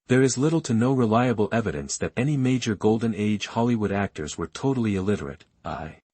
There is little to no reliable evidence that any major Golden Age Hollywood actors were totally illiterate,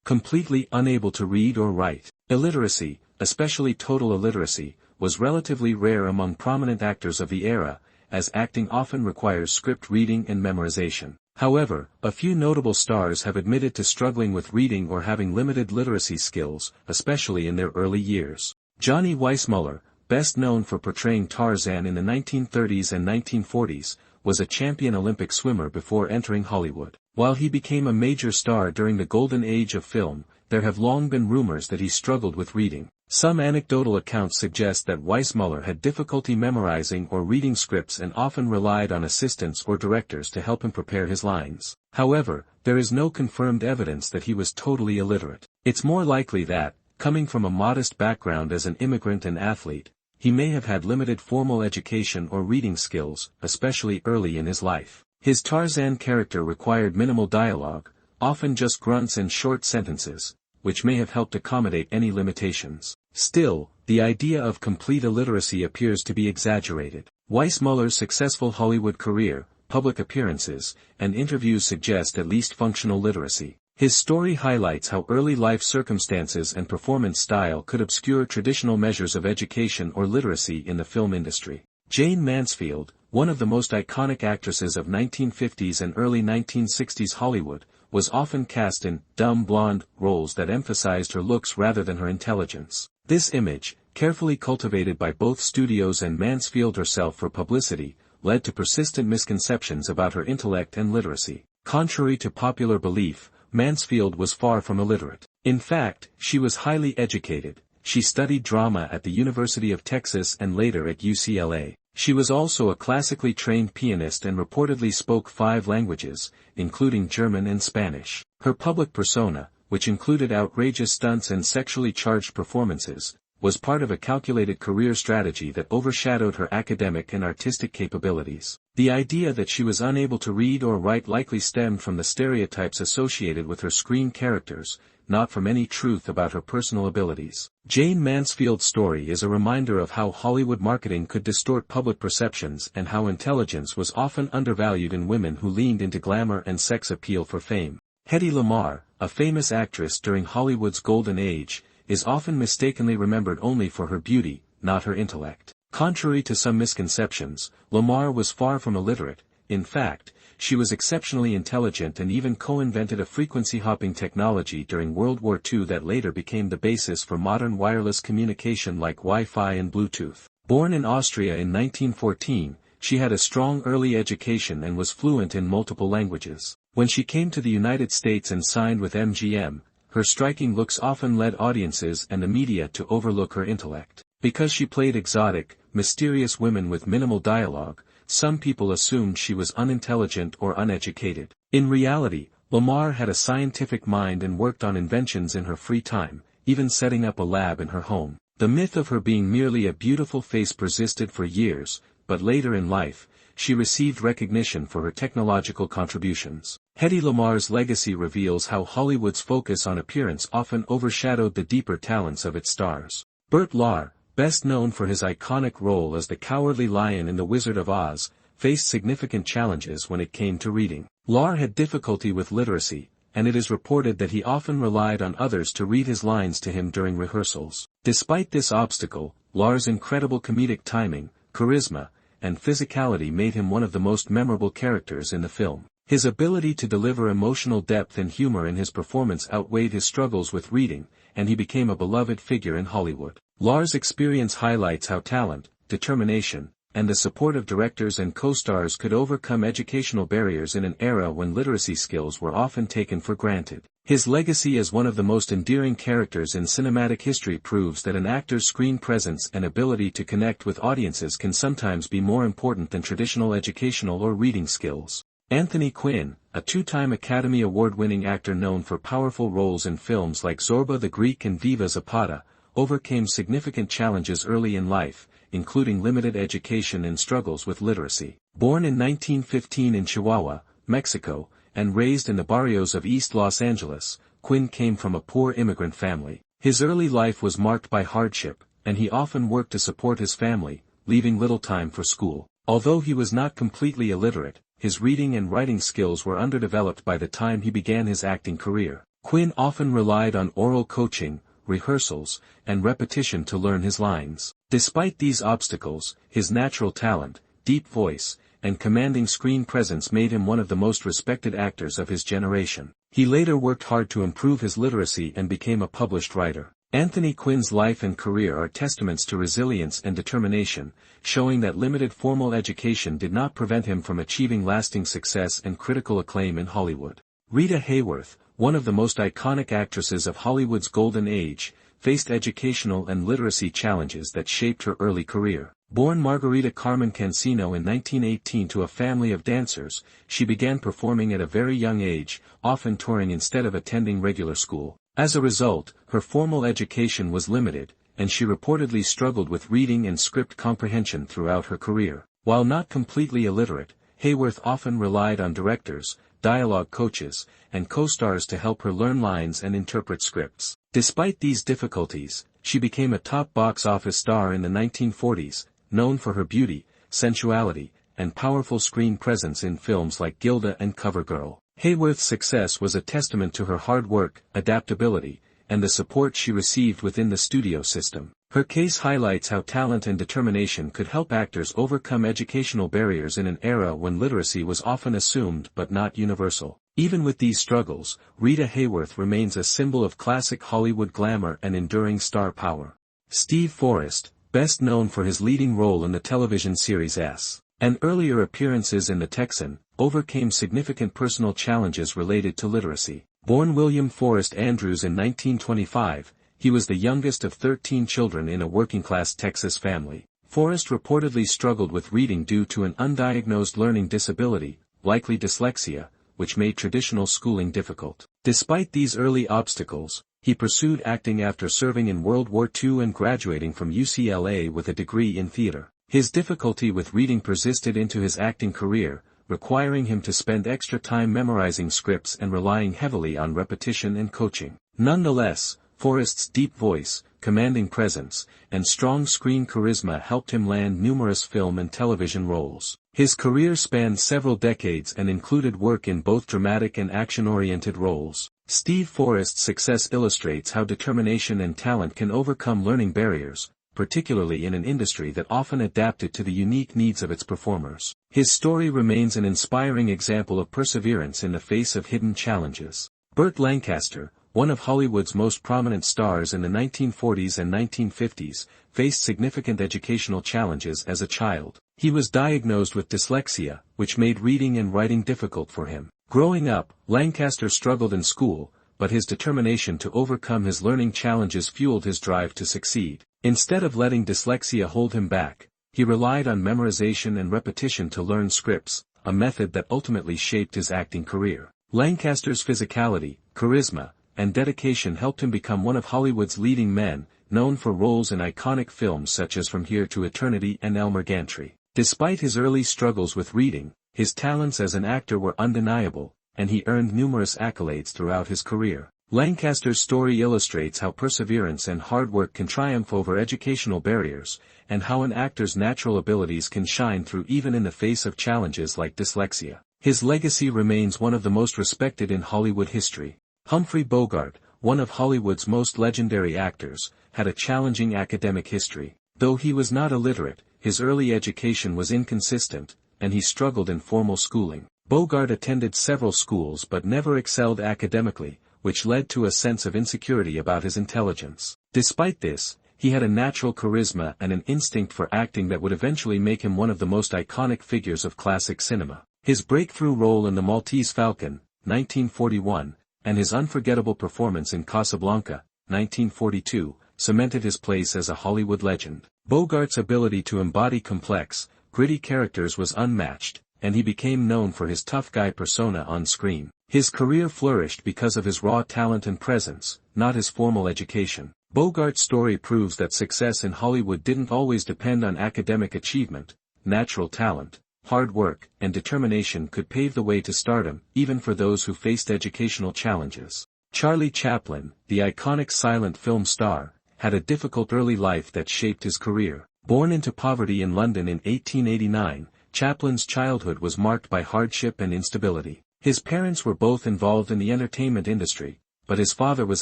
completely unable to read or write. Illiteracy, especially total illiteracy, was relatively rare among prominent actors of the era, as acting often requires script reading and memorization. However, a few notable stars have admitted to struggling with reading or having limited literacy skills, especially in their early years. Johnny Weissmuller, best known for portraying Tarzan in the 1930s and 1940s, was a champion Olympic swimmer before entering Hollywood. While he became a major star during the golden age of film, there have long been rumors that he struggled with reading. Some anecdotal accounts suggest that Weissmuller had difficulty memorizing or reading scripts and often relied on assistants or directors to help him prepare his lines. However, there is no confirmed evidence that he was totally illiterate. It's more likely that, coming from a modest background as an immigrant and athlete, he may have had limited formal education or reading skills, especially early in his life. His Tarzan character required minimal dialogue, often just grunts and short sentences, which may have helped accommodate any limitations. Still, the idea of complete illiteracy appears to be exaggerated. Weissmuller's successful Hollywood career, public appearances, and interviews suggest at least functional literacy. His story highlights how early life circumstances and performance style could obscure traditional measures of education or literacy in the film industry. Jane Mansfield, one of the most iconic actresses of 1950s and early 1960s Hollywood, was often cast in dumb blonde roles that emphasized her looks rather than her intelligence. This image, carefully cultivated by both studios and Mansfield herself for publicity, led to persistent misconceptions about her intellect and literacy. Contrary to popular belief, Mansfield was far from illiterate. In fact, she was highly educated. She studied drama at the University of Texas and later at UCLA. She was also a classically trained pianist and reportedly spoke 5 languages, including German and Spanish. Her public persona, which included outrageous stunts and sexually charged performances, was part of a calculated career strategy that overshadowed her academic and artistic capabilities. The idea that she was unable to read or write likely stemmed from the stereotypes associated with her screen characters, not from any truth about her personal abilities. Jane Mansfield's story is a reminder of how Hollywood marketing could distort public perceptions and how intelligence was often undervalued in women who leaned into glamour and sex appeal for fame. Hedi Lamar, a famous actress during Hollywood's golden age, is often mistakenly remembered only for her beauty, not her intellect. Contrary to some misconceptions, Lamar was far from illiterate. In fact, she was exceptionally intelligent and even co-invented a frequency-hopping technology during World War II that later became the basis for modern wireless communication like Wi-Fi and Bluetooth. Born in Austria in 1914, she had a strong early education and was fluent in multiple languages. When she came to the United States and signed with MGM, her striking looks often led audiences and the media to overlook her intellect. Because she played exotic, mysterious women with minimal dialogue, some people assumed she was unintelligent or uneducated. In reality, Lamar had a scientific mind and worked on inventions in her free time, even setting up a lab in her home. The myth of her being merely a beautiful face persisted for years, but later in life, she received recognition for her technological contributions. Hedi Lamar's legacy reveals how Hollywood's focus on appearance often overshadowed the deeper talents of its stars. Bert L, best known for his iconic role as the Cowardly Lion in The Wizard of Oz, faced significant challenges when it came to reading. L had difficulty with literacy, and it is reported that he often relied on others to read his lines to him during rehearsals. Despite this obstacle, L's incredible comedic timing, charisma, and physicality made him one of the most memorable characters in the film. His ability to deliver emotional depth and humor in his performance outweighed his struggles with reading, and he became a beloved figure in Hollywood. L's experience highlights how talent, determination, and the support of directors and co-stars could overcome educational barriers in an era when literacy skills were often taken for granted. His legacy as one of the most endearing characters in cinematic history proves that an actor's screen presence and ability to connect with audiences can sometimes be more important than traditional educational or reading skills. Anthony Quinn, a 2-time Academy Award-winning actor known for powerful roles in films like Zorba the Greek and Viva Zapata, overcame significant challenges early in life, including limited education and struggles with literacy. Born in 1915 in Chihuahua, Mexico, and raised in the barrios of East Los Angeles, Quinn came from a poor immigrant family. His early life was marked by hardship, and he often worked to support his family, leaving little time for school. Although he was not completely illiterate, his reading and writing skills were underdeveloped by the time he began his acting career. Quinn often relied on oral coaching, rehearsals, and repetition to learn his lines. Despite these obstacles, his natural talent, deep voice, and commanding screen presence made him one of the most respected actors of his generation. He later worked hard to improve his literacy and became a published writer. Anthony Quinn's life and career are testaments to resilience and determination, showing that limited formal education did not prevent him from achieving lasting success and critical acclaim in Hollywood. Rita Hworth, one of the most iconic actresses of Hollywood's golden age, faced educational and literacy challenges that shaped her early career. Born Margarita Carmen Cancino in 1918 to a family of dancers, she began performing at a very young age, often touring instead of attending regular school. As a result, her formal education was limited, and she reportedly struggled with reading and script comprehension throughout her career. While not completely illiterate, Hworth often relied on directors, dialogue coaches, and co-stars to help her learn lines and interpret scripts. Despite these difficulties, she became a top box office star in the 1940s, known for her beauty, sensuality, and powerful screen presence in films like Gilda and CoverGirl. Hworth's success was a testament to her hard work, adaptability, and the support she received within the studio system. Her case highlights how talent and determination could help actors overcome educational barriers in an era when literacy was often assumed but not universal. Even with these struggles, Rita Hworth remains a symbol of classic Hollywood glamour and enduring star power. Steve Forrest, best known for his leading role in the television series S, and earlier appearances in The Texan, overcame significant personal challenges related to literacy. Born William Forrest Andrews in 1925, he was the youngest of 13 children in a working-class Texas family. Forrest reportedly struggled with reading due to an undiagnosed learning disability, likely dyslexia, which made traditional schooling difficult. Despite these early obstacles, he pursued acting after serving in World War II and graduating from UCLA with a degree in theater. His difficulty with reading persisted into his acting career, requiring him to spend extra time memorizing scripts and relying heavily on repetition and coaching. Nonetheless, Forrest's deep voice, commanding presence, and strong screen charisma helped him land numerous film and television roles. His career spanned several decades and included work in both dramatic and action-oriented roles. Steve Forrest's success illustrates how determination and talent can overcome learning barriers, particularly in an industry that often adapted to the unique needs of its performers. His story remains an inspiring example of perseverance in the face of hidden challenges. Bert Lancaster, one of Hollywood's most prominent stars in the 1940s and 1950s, faced significant educational challenges as a child. He was diagnosed with dyslexia, which made reading and writing difficult for him. Growing up, Lancaster struggled in school, but his determination to overcome his learning challenges fueled his drive to succeed. Instead of letting dyslexia hold him back, he relied on memorization and repetition to learn scripts, a method that ultimately shaped his acting career. Lancaster's physicality, charisma, and dedication helped him become one of Hollywood's leading men, known for roles in iconic films such as From Here to Eternity and Elmer Gantry. Despite his early struggles with reading, his talents as an actor were undeniable, and he earned numerous accolades throughout his career. Lancaster's story illustrates how perseverance and hard work can triumph over educational barriers, and how an actor's natural abilities can shine through even in the face of challenges like dyslexia. His legacy remains one of the most respected in Hollywood history. Humphrey Bogart, one of Hollywood's most legendary actors, had a challenging academic history. Though he was not illiterate, his early education was inconsistent, and he struggled in formal schooling. Bogart attended several schools but never excelled academically, which led to a sense of insecurity about his intelligence. Despite this, he had a natural charisma and an instinct for acting that would eventually make him one of the most iconic figures of classic cinema. His breakthrough role in The Maltese Falcon, 1941, and his unforgettable performance in Casablanca, 1942, cemented his place as a Hollywood legend. Bogart's ability to embody complex, gritty characters was unmatched, and he became known for his tough guy persona on screen. His career flourished because of his raw talent and presence, not his formal education. Bogart's story proves that success in Hollywood didn't always depend on academic achievement. Natural talent, hard work, and determination could pave the way to stardom, even for those who faced educational challenges. Charlie Chaplin, the iconic silent film star, had a difficult early life that shaped his career. Born into poverty in London in 1889, Chaplin's childhood was marked by hardship and instability. His parents were both involved in the entertainment industry, but his father was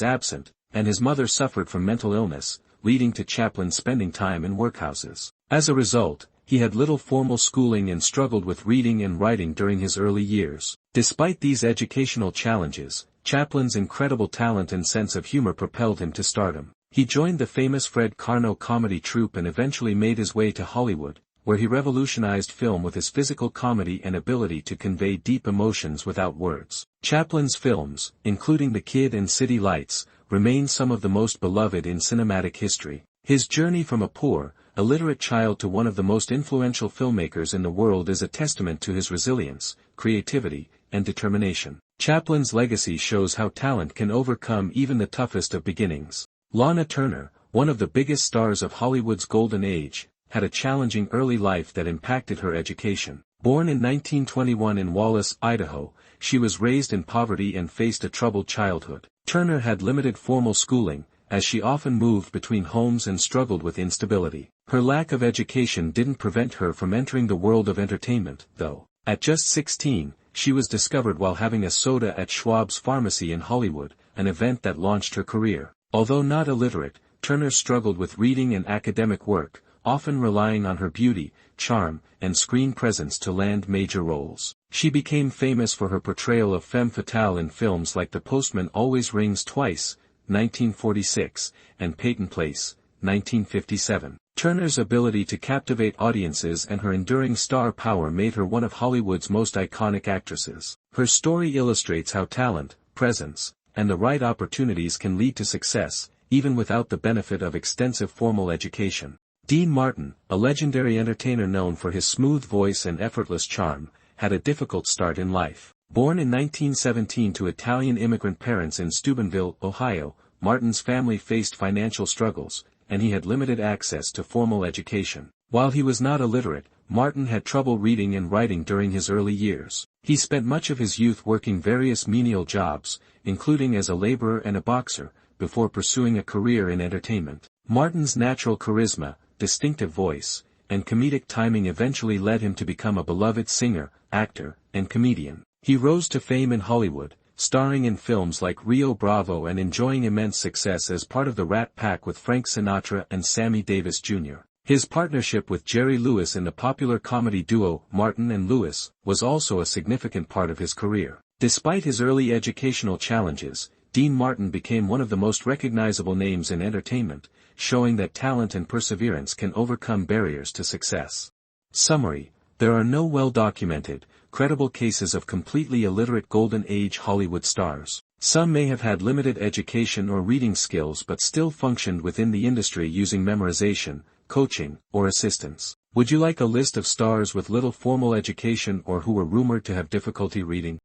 absent, and his mother suffered from mental illness, leading to Chaplin spending time in workhouses. As a result, he had little formal schooling and struggled with reading and writing during his early years. Despite these educational challenges, Chaplin's incredible talent and sense of humor propelled him to stardom. He joined the famous Fred Karno comedy troupe and eventually made his way to Hollywood, where he revolutionized film with his physical comedy and ability to convey deep emotions without words. Chaplin's films, including The Kid and City Lights, remain some of the most beloved in cinematic history. His journey from a poor, illiterate child to one of the most influential filmmakers in the world is a testament to his resilience, creativity, and determination. Chaplin's legacy shows how talent can overcome even the toughest of beginnings. Lana Turner, one of the biggest stars of Hollywood's golden age, had a challenging early life that impacted her education. Born in 1921 in Wallace, Idaho, she was raised in poverty and faced a troubled childhood. Turner had limited formal schooling, as she often moved between homes and struggled with instability. Her lack of education didn't prevent her from entering the world of entertainment, though. At just 16, she was discovered while having a soda at Schwab's Pharmacy in Hollywood, an event that launched her career. Although not illiterate, Turner struggled with reading and academic work, often relying on her beauty, charm, and screen presence to land major roles. She became famous for her portrayal of femme fatale in films like The Postman Always Rings Twice, 1946, and Peyton Place, 1957. Turner's ability to captivate audiences and her enduring star power made her one of Hollywood's most iconic actresses. Her story illustrates how talent, presence, and the right opportunities can lead to success, even without the benefit of extensive formal education. Dean Martin, a legendary entertainer known for his smooth voice and effortless charm, had a difficult start in life. Born in 1917 to Italian immigrant parents in Steubenville, Ohio, Martin's family faced financial struggles, and he had limited access to formal education. While he was not illiterate, Martin had trouble reading and writing during his early years. He spent much of his youth working various menial jobs, including as a laborer and a boxer, before pursuing a career in entertainment. Martin's natural charisma, distinctive voice, and comedic timing eventually led him to become a beloved singer, actor, and comedian. He rose to fame in Hollywood, starring in films like Rio Bravo and enjoying immense success as part of the Rat Pack with Frank Sinatra and Sammy Davis Jr. His partnership with Jerry Lewis in the popular comedy duo Martin and Lewis was also a significant part of his career. Despite his early educational challenges, Dean Martin became one of the most recognizable names in entertainment, showing that talent and perseverance can overcome barriers to success. Summary: there are no well-documented, credible cases of completely illiterate Golden Age Hollywood stars. Some may have had limited education or reading skills but still functioned within the industry using memorization, coaching, or assistance. Would you like a list of stars with little formal education or who were rumored to have difficulty reading?